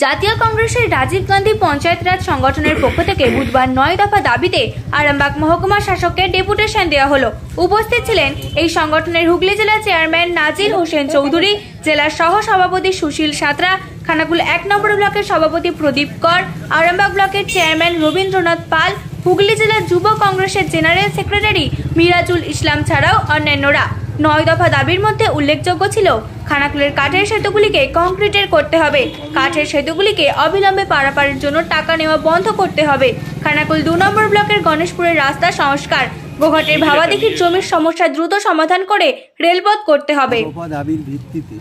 জাতীয় কংগ্রেসের রাজীব গান্ধী পঞ্চায়েত রাজ সংগঠনের পক্ষ থেকে বুধবার 9 দফা দাবিতে আরামবাগ মহকুমা শাসককে ডেপুটেশন দেওয়া হলো। উপস্থিত ছিলেন এই সংগঠনের হুগলি জেলা চেয়ারম্যান নাজির হোসেন চৌধুরী, জেলার সহ সভাপতি সুশীল সাঁতরা, খানাকুল 1 নম্বর ব্লকের সভাপতি প্রদীপ কর, আরামবাগ ব্লকের চেয়ারম্যান রবীন্দ্রনাথ পাল, হুগলি জেলা যুব কংগ্রেসের জেনারেল সেক্রেটারি মিরাজুল ইসলাম ছাড়াও অন্যান্যরা। 9 দফা দাবির মধ্যে উল্লেখযোগ্য ছিল খানাকুলের কাঠের সেতুগুলিকে কংক্রিটের করতে হবে, কাঠের সেতুগুলিকে অবিলম্বে পারাপারের জন্য টাকা নেওয়া বন্ধ করতে হবে, খানাকুল 2 নম্বর ব্লকের গণেশপুরের রাস্তা সংস্কার, গোঘাটের ভাবাদিঘির জমির সমস্যা দ্রুত সমাধান করে রেলপথ করতে হবে। দাবির ভিত্তিতে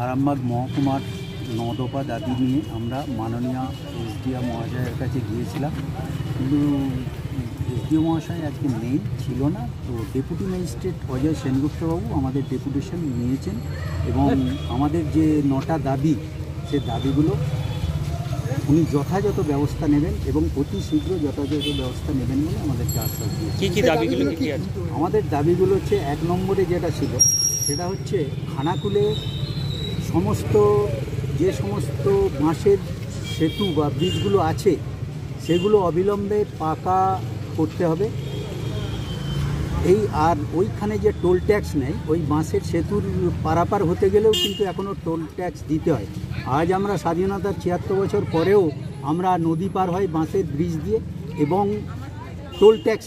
আরামবাগ মহকুমার 9 দফা দাবি নিয়ে আমরা মাননীয় এসডিও মহাশয়ের কাছে গিয়েছিলাম, কিন্তু এসডিও মহাশয় আজকে নেই, ছিল না। তো ডেপুটি ম্যাজিস্ট্রেট অজয় সেনগুপ্তবাবু আমাদের ডেপুটেশন নিয়েছেন এবং আমাদের যে 9টা দাবি, সে দাবিগুলো উনি যথাযথ ব্যবস্থা নেবেন এবং অতি শীঘ্র যথাযথ ব্যবস্থা নেবেন বলে আমাদেরকে আশ্বাস দিয়েছেন। আমাদের দাবিগুলো হচ্ছে 1 নম্বরে যেটা ছিল সেটা হচ্ছে খানাকুলে যে সমস্ত বাঁশের সেতু বা ব্রিজগুলো আছে সেগুলো অবিলম্বে পাকা করতে হবে। আর ওইখানে যে টোল ট্যাক্স নেয়, ওই বাঁশের সেতুর পারাপার হতে গেলেও কিন্তু এখনও টোল ট্যাক্স দিতে হয়। আজ আমরা স্বাধীনতার 76 বছর পরেও আমরা নদী পার হয় বাঁশের ব্রিজ দিয়ে এবং টোল ট্যাক্স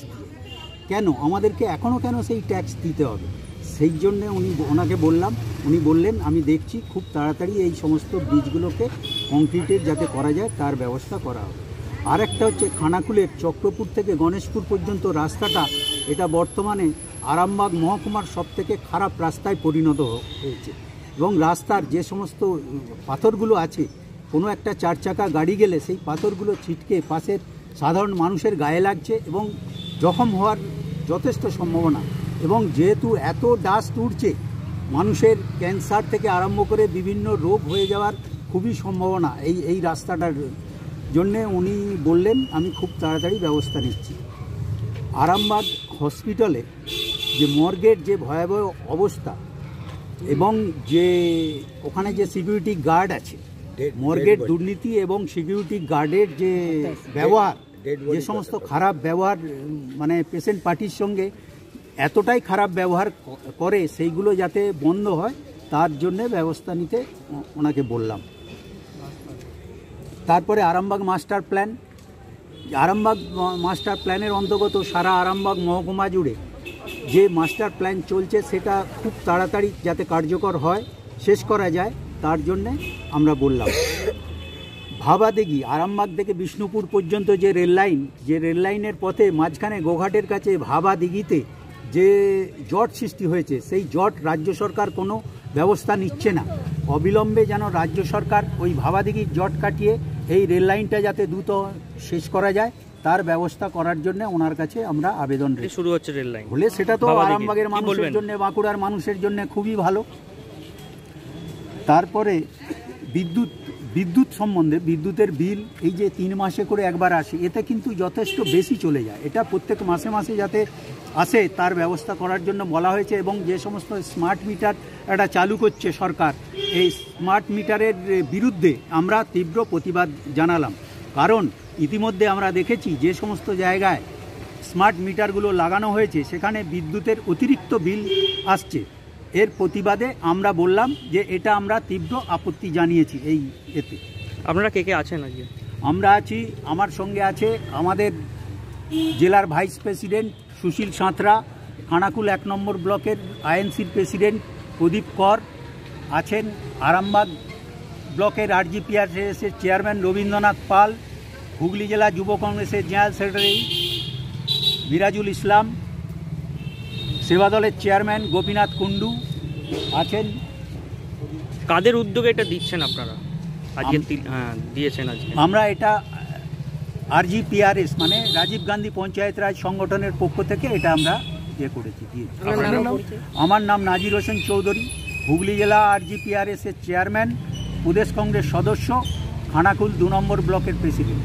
কেন আমাদেরকে এখনও কেন সেই ট্যাক্স দিতে হবে? সেই জন্যে ওনাকে বললাম, উনি বললেন আমি দেখছি খুব তাড়াতাড়ি এই সমস্ত ব্রিজগুলোকে কংক্রিটের যাতে করা যায় তার ব্যবস্থা করা হবে। আর একটা হচ্ছে খানাকুলের চক্রপুর থেকে গণেশপুর পর্যন্ত রাস্তাটা, এটা বর্তমানে আরামবাগ মহকুমার সবথেকে খারাপ রাস্তায় পরিণত হয়েছে এবং রাস্তার যে সমস্ত পাথরগুলো আছে, কোনো একটা 4 চাকা গাড়ি গেলে সেই পাথরগুলো ছিটকে পাশের সাধারণ মানুষের গায়ে লাগছে এবং জখম হওয়ার যথেষ্ট সম্ভাবনা। এবং যেহেতু এত ডাস্ট উঠছে, মানুষের ক্যান্সার থেকে আরম্ভ করে বিভিন্ন রোগ হয়ে যাওয়ার খুবই সম্ভাবনা এই রাস্তাটার জন্যে। উনি বললেন আমি খুব তাড়াতাড়ি ব্যবস্থা নিচ্ছি। আরামবাগ হসপিটালে যে মর্গের যে ভয়াবহ অবস্থা এবং যে ওখানে যে সিকিউরিটি গার্ড আছে, মর্গের দুর্নীতি এবং সিকিউরিটি গার্ডের যে ব্যবহার, যে সমস্ত খারাপ ব্যবহার, মানে পেশেন্ট পার্টির সঙ্গে এতটাই খারাপ ব্যবহার করে, সেইগুলো যাতে বন্ধ হয় তার জন্যে ব্যবস্থা নিতে ওনাকে বললাম। তারপরে আরামবাগ মাস্টার প্ল্যানের অন্তর্গত সারা আরামবাগ মহকুমা জুড়ে যে মাস্টার প্ল্যান চলছে সেটা খুব তাড়াতাড়ি যাতে কার্যকর হয়, শেষ করা যায়, তার জন্যে আমরা বললাম। ভাবাদিঘি আরামবাগ থেকে বিষ্ণুপুর পর্যন্ত যে রেল লাইনের পথে মাঝখানে গোঘাটের কাছে ভাবাদিঘিতে যে জট সৃষ্টি হয়েছে, সেই জট রাজ্য সরকার কোনো ব্যবস্থা নিচ্ছে না। অবিলম্বে যেন রাজ্য সরকার ওই ভাবাদিঘির জট কাটিয়ে এই রেল লাইনটা যাতে দ্রুত শেষ করা যায় তার ব্যবস্থা করার জন্য ওনার কাছে আমরা আবেদন শুরু হচ্ছে রেল লাইন হলে সেটা তো আরামবাগের মানুষের জন্য, বাঁকুড়ার মানুষের জন্য খুবই ভালো। তারপরে বিদ্যুৎ সম্বন্ধে, বিদ্যুতের বিল এই যে 3 মাসে করে একবার আসে, এতে কিন্তু যথেষ্ট বেশি চলে যায়। এটা প্রত্যেক মাসে যাতে আসে তার ব্যবস্থা করার জন্য বলা হয়েছে এবং যে সমস্ত স্মার্ট মিটার এটা চালু করছে সরকার, এই স্মার্ট মিটারের বিরুদ্ধে আমরা তীব্র প্রতিবাদ জানালাম। কারণ ইতিমধ্যে আমরা দেখেছি যে সমস্ত জায়গায় স্মার্ট মিটারগুলো লাগানো হয়েছে সেখানে বিদ্যুতের অতিরিক্ত বিল আসছে। এর প্রতিবাদে আমরা বললাম যে এটা আমরা তীব্র আপত্তি জানিয়েছি। এতে আপনারা কে আছেন আজকে? আমরা আছি, আমার সঙ্গে আছে আমাদের জেলার ভাইস প্রেসিডেন্ট সুশীল সাঁতরা, খানাকুল 1 নম্বর ব্লকের আইএনসির প্রেসিডেন্ট প্রদীপ কর আছেন, আরামবাগ ব্লকের আরজিপিআরএসের চেয়ারম্যান রবীন্দ্রনাথ পাল, হুগলি জেলা যুব কংগ্রেসের জেনারেল সেক্রেটারি মিরাজুল ইসলাম, সেবা দলের চেয়ারম্যান গোপীনাথ কুণ্ডু আছেন। কাদের উদ্যোগে এটা দিচ্ছেন আপনারা আজকে? দিয়েছেন আজকে আমরা এটা আরজিপিআরএস মানে রাজীব গান্ধী পঞ্চায়েত রাজ সংগঠনের পক্ষ থেকে এটা আমরা করেছি। আমার নাম নাজির হোসেন চৌধুরী, হুগলি জেলা আরজিপিআরএস এর চেয়ারম্যান, প্রদেশ কংগ্রেস সদস্য, খানাকুল 2 নম্বর ব্লকের প্রেসিডেন্ট।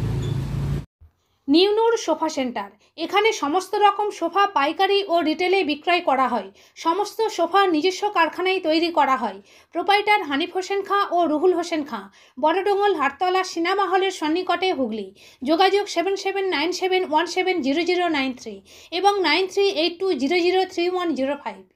নিউনুর sofa centre. এখানে সমস্ত রকম সোফা পাইকারি ও রিটেলে বিক্রয় করা হয়। সমস্ত সোফা নিজস্ব কারখানায় তৈরি করা হয়। প্রোপাইটার হানিফ হোসেন খাঁ ও রুহুল হোসেন খাঁ, বড়ডোঙ্গল হাটতলা সিনেমা হলের সন্নিকটে, হুগলি। যোগাযোগ 7797170093 এবং 9382003105।